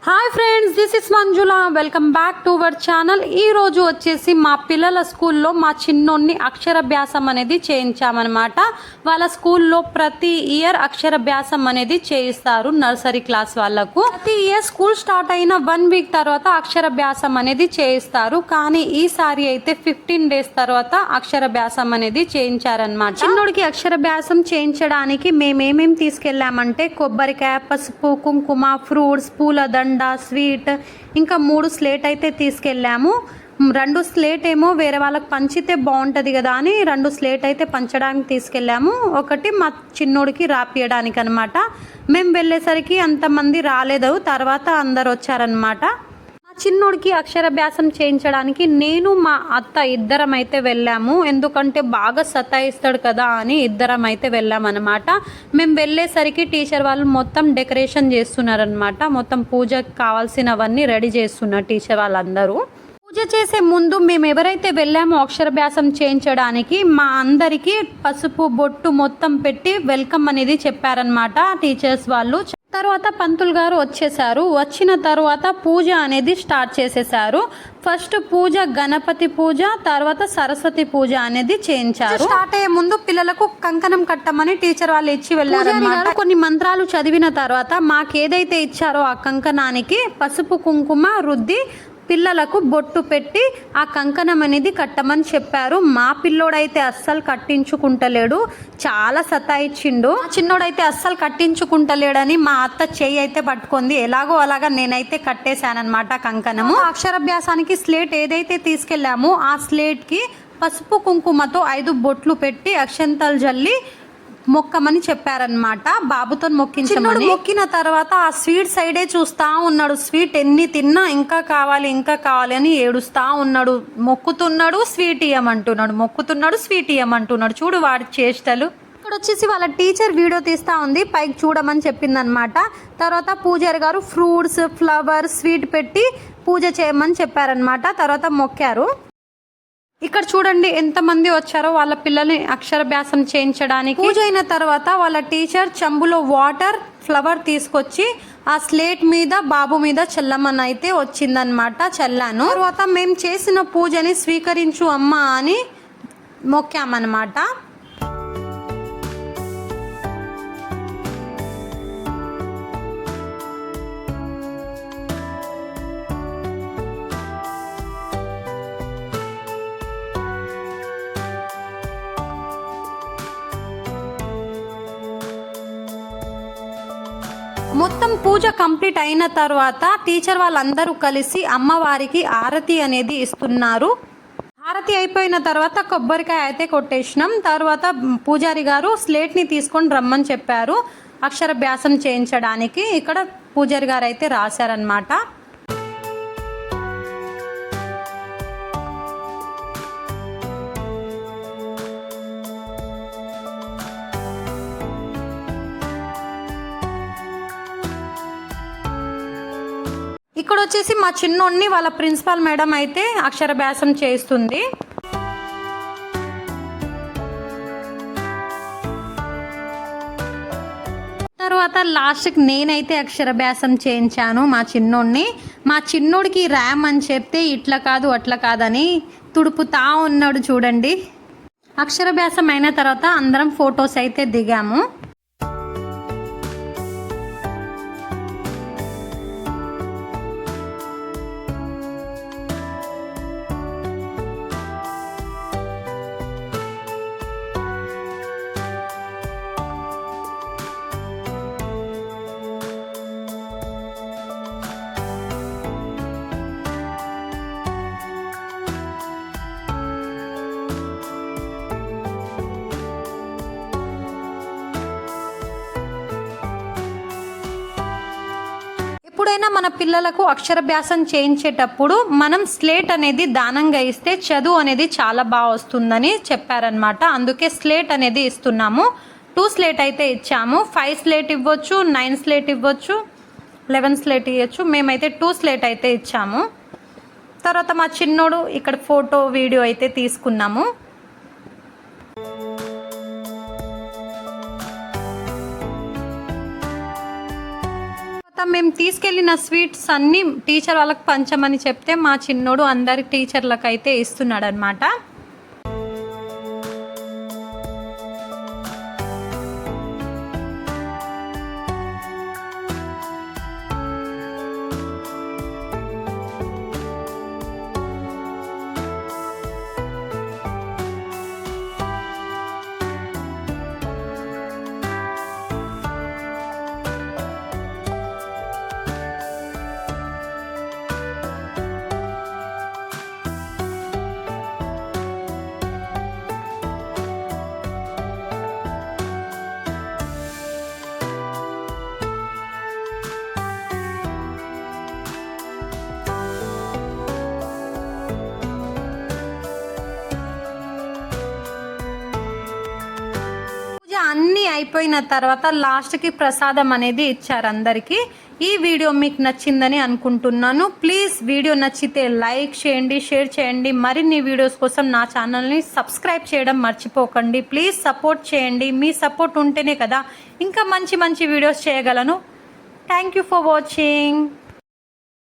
Hi friends, this is Manjula. Welcome back to our channel. ఈ రోజు వచ్చేసి మా పిల్లల స్కూల్లో మా చిన్నోన్ని అక్షరాభ్యాసం అనేది చేయించామన్నమాట. వాళ్ళ స్కూల్లో ప్రతి ఇయర్ అక్షరాభ్యాసం అనేది చేయిస్తారు నర్సరీ క్లాస్ వాళ్ళకు. ప్రతి ఇయర్ స్కూల్ స్టార్ట్ అయిన 1 వీక్ తర్వాత అక్షరాభ్యాసం అనేది చేయిస్తారు. కానీ ఈసారి అయితే 15 డేస్ తర్వాత అక్షరాభ్యాసం అనేది చేయించారనమాట. చిన్నోడికి అక్షరాభ్యాసం చేయించడానికి మేమేమేమి తీసుకెళ్ళామంటే కొబ్బరికాయ, పసుపు, కుంకుమ, ఫ్రూట్స్, పూలదండ, స్వీట్, ఇంకా 3 స్లేట్ అయితే తీసుకెళ్ళాము. 2 స్లేట్ ఏమో వేరే వాళ్ళకి పంచితే బాగుంటుంది కదా అని 2 స్లేట్ అయితే పంచడానికి తీసుకెళ్ళాము. ఒకటి మా చిన్నోడికి రాపియడానికి అనమాట. మేము వెళ్ళేసరికి అంతమంది రాలేదు, తర్వాత అందరు వచ్చారనమాట. చిన్నోడికి అక్షరాభ్యాసం చేయించడానికి నేను మా అత్త ఇద్దరం అయితే వెళ్ళాము. ఎందుకంటే బాగా సతాయిస్తాడు కదా అని ఇద్దరం అయితే వెళ్ళామన్నమాట. మేము వెళ్ళేసరికి టీచర్ వాళ్ళు మొత్తం డెకరేషన్ చేస్తున్నారనమాట. మొత్తం పూజకి కావాల్సినవన్నీ రెడీ చేస్తున్నారు టీచర్ వాళ్ళందరూ. పూజ చేసే ముందు మేము ఎవరైతే వెళ్ళామో అక్షరాభ్యాసం చేయించడానికి మా అందరికీ పసుపు బొట్టు మొత్తం పెట్టి వెల్కమ్ అనేది చెప్పారనమాట టీచర్స్ వాళ్ళు. తర్వాత పంతులు గారు వచ్చేసారు. వచ్చిన తర్వాత పూజ అనేది స్టార్ట్ చేసేసారు. ఫస్ట్ పూజ గణపతి పూజ, తర్వాత సరస్వతి పూజ అనేది చేయించారు. స్టార్ట్ అయ్యే ముందు పిల్లలకు కంకణం కట్టమని టీచర్ వాళ్ళు ఇచ్చి వెళ్ళారు. కొన్ని మంత్రాలు చదివిన తర్వాత మాకేదైతే ఇచ్చారో ఆ కంకణానికి పసుపు కుంకుమ రుద్ది పిల్లలకు బొట్టు పెట్టి ఆ కంకణం అనేది కట్టమని చెప్పారు. మా పిల్లోడైతే అస్సలు కట్టించుకుంటలేడు, చాలా సతాయిచ్చిండు. చిన్నోడైతే అస్సలు కట్టించుకుంటలేడని మా అత్త చెయ్యి అయితే పట్టుకుంది. ఎలాగో అలాగా నేనైతే కట్టేశానమాట కంకణము. అక్షరాభ్యాసానికి స్లేట్ ఏదైతే తీసుకెళ్ళామో ఆ స్లేట్కి పసుపు కుంకుమతో 5 బొట్లు పెట్టి అక్షంతలు జల్లి మొక్కమని చెప్పారనమాట. బాబుతో మొక్కించమని. మొక్కిన తర్వాత ఆ స్వీట్ సైడే చూస్తా ఉన్నాడు. స్వీట్ ఎన్ని తిన్నా ఇంకా కావాలి ఇంకా కావాలి అని ఏడుస్తా ఉన్నాడు. మొక్కుతున్నాడు, స్వీట్ ఇయ్యమంటున్నాడు, మొక్కుతున్నాడు, స్వీట్ ఇయ్యమంటున్నాడు. చూడు వాడి చేష్టలు. ఇక్కడ వచ్చేసి వాళ్ళ టీచర్ వీడియో తీస్తా ఉంది, పైకి చూడమని చెప్పిందనమాట. తర్వాత పూజారి గారు ఫ్రూట్స్, ఫ్లవర్, స్వీట్ పెట్టి పూజ చేయమని చెప్పారనమాట. తర్వాత మొక్కారు. ఇక్కడ చూడండి ఎంతమంది వచ్చారో వాళ్ళ పిల్లల్ని అక్షరాభ్యాసం చేయించడానికి. పూజ అయిన తర్వాత వాళ్ళ టీచర్ చెంబులో వాటర్, ఫ్లవర్ తీసుకొచ్చి ఆ స్లేట్ మీద బాబు మీద చల్లమని అయితే వచ్చిందనమాట. చల్లాను. తర్వాత మేము చేసిన పూజని స్వీకరించు అమ్మా అని మొక్కామన్నమాట. మొత్తం పూజ కంప్లీట్ అయిన తర్వాత టీచర్ వాళ్ళందరూ కలిసి అమ్మవారికి ఆరతి అనేది ఇస్తున్నారు. ఆరతి అయిపోయిన తర్వాత కొబ్బరికాయ అయితే కొట్టేసినాం. తర్వాత పూజారి గారు స్లేట్ని తీసుకొని రమ్మని చెప్పారు అక్షరాభ్యాసం చేయించడానికి. ఇక్కడ పూజారి గారు అయితే రాశారనమాట. ఇక్కడ వచ్చేసి మా చిన్నోన్ని వాళ్ళ ప్రిన్సిపాల్ మేడం అయితే అక్షరాభ్యాసం చేస్తుంది. తర్వాత లాస్ట్కి నేనైతే అక్షరాభ్యాసం చేయించాను మా చిన్నోడిని. మా చిన్నోడికి ర్యామ్ అని చెప్తే ఇట్లా కాదు అట్లా కాదని తుడుపుతా ఉన్నాడు చూడండి. అక్షరాభ్యాసం అయిన తర్వాత అందరం ఫొటోస్ అయితే దిగాము. ఎప్పుడైనా మన పిల్లలకు అక్షరాభ్యాసం చేయించేటప్పుడు మనం స్లేట్ అనేది దానంగా ఇస్తే చదువు అనేది చాలా బాగా వస్తుందని చెప్పారనమాట. అందుకే స్లేట్ అనేది ఇస్తున్నాము. 2 స్లేట్ అయితే ఇచ్చాము. 5 స్లేట్ ఇవ్వచ్చు, 9 స్లేట్ ఇవ్వచ్చు, 11 స్లేట్ ఇవ్వచ్చు. మేమైతే 2 స్లేట్ అయితే ఇచ్చాము. తర్వాత మా చిన్నోడు ఇక్కడ ఫోటో వీడియో అయితే తీసుకున్నాము. మేము తీసుకెళ్ళిన స్వీట్స్ అన్నీ టీచర్ వాళ్ళకి పంచమని చెప్తే మా చిన్నోడు అందరి టీచర్లకు అయితే ఇస్తున్నాడు అనమాట. అన్నీ అయిపోయిన తర్వాత లాస్ట్కి ప్రసాదం అనేది ఇచ్చారు అందరికీ. ఈ వీడియో మీకు నచ్చిందని అనుకుంటున్నాను. ప్లీజ్ వీడియో నచ్చితే లైక్ చేయండి, షేర్ చేయండి. మరిన్ని వీడియోస్ కోసం నా ఛానల్ని సబ్స్క్రైబ్ చేయడం మర్చిపోకండి. ప్లీజ్ సపోర్ట్ చేయండి. మీ సపోర్ట్ ఉంటేనే కదా ఇంకా మంచి మంచి వీడియోస్ చేయగలను. Thank you for watching.